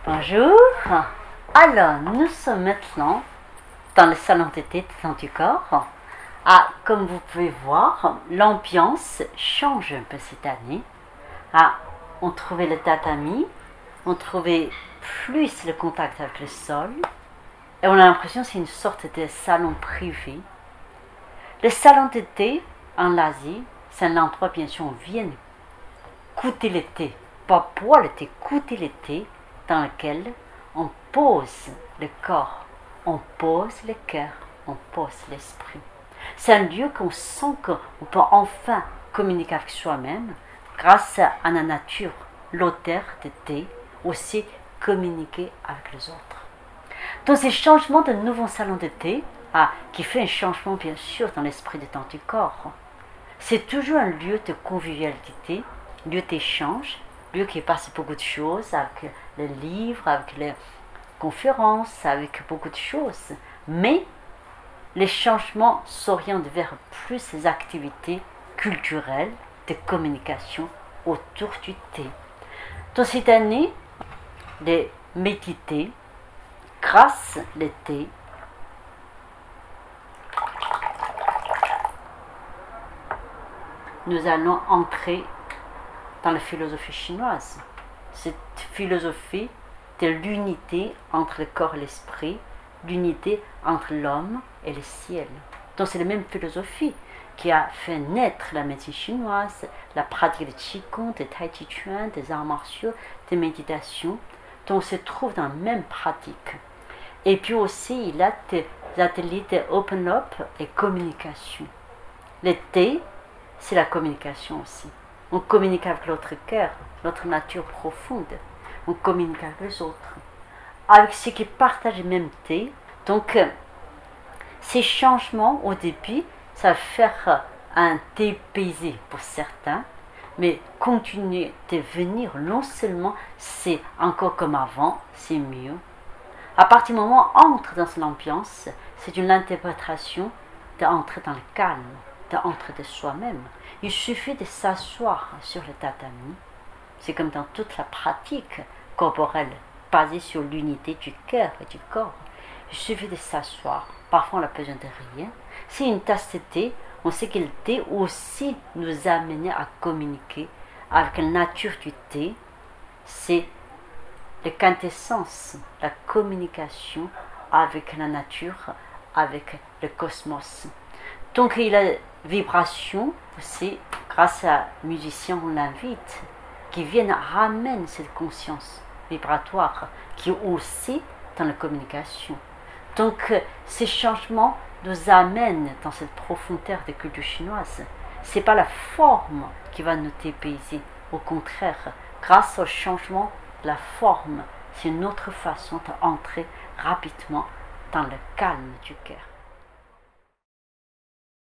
Bonjour. Alors, nous sommes maintenant dans le salon d'été de Temps du Corps. Comme vous pouvez voir, l'ambiance change un peu cette année. On trouvait le tatami, on trouvait plus le contact avec le sol, et on a l'impression que c'est une sorte de salon privé. Le salon d'été en Asie, c'est un endroit, bien sûr, où on vient goûter le thé, pas boire le thé, goûter le thé, dans lequel on pose le corps, on pose le cœur, on pose l'esprit. C'est un lieu qu'on sent qu'on peut enfin communiquer avec soi-même grâce à la nature, l'odeur de thé, aussi communiquer avec les autres. Donc ces changements de nouveau salon de thé, qui fait un changement bien sûr dans l'esprit du Temps du Corps, c'est toujours un lieu de convivialité, lieu d'échange, lieu qui passe beaucoup de choses avec les livres, avec les conférences, avec beaucoup de choses. Mais les changements s'orientent vers plus des activités culturelles de communication autour du thé. Donc cette année, de méditer grâce au thé. Nous allons entrer dans la philosophie chinoise. Cette philosophie de l'unité entre le corps et l'esprit, l'unité entre l'homme et le ciel. Donc c'est la même philosophie qui a fait naître la médecine chinoise, la pratique de Qigong, de Tai Chi Chuan, des arts martiaux, de méditation. Donc on se trouve dans la même pratique. Et puis aussi, il y a des ateliers de open up et communication. Le thé, c'est la communication aussi. On communique avec notre cœur, notre nature profonde. On communique avec les autres. Avec ceux qui partagent le même thé. Donc, ces changements, au début, ça va faire un thé paisé pour certains. Mais continuer de venir, non seulement c'est encore comme avant, c'est mieux. À partir du moment où on entre dans cette ambiance, c'est une interprétation d'entrer dans le calme, d'entrer de soi-même. Il suffit de s'asseoir sur le tatami. C'est comme dans toute la pratique corporelle basée sur l'unité du cœur et du corps. Il suffit de s'asseoir. Parfois, on n'a besoin de rien. C'est une tasse de thé. On sait que le thé aussi nous amène à communiquer avec la nature du thé. C'est la quintessence, la communication avec la nature, avec le cosmos. Donc, il y a la vibration aussi, grâce à musiciens, on l'invite, qui viennent ramener cette conscience vibratoire, qui est aussi dans la communication. Donc, ces changements nous amènent dans cette profondeur de culture chinoise. Ce n'est pas la forme qui va nous dépayser, au contraire, grâce au changement de la forme, c'est une autre façon d'entrer rapidement dans le calme du cœur.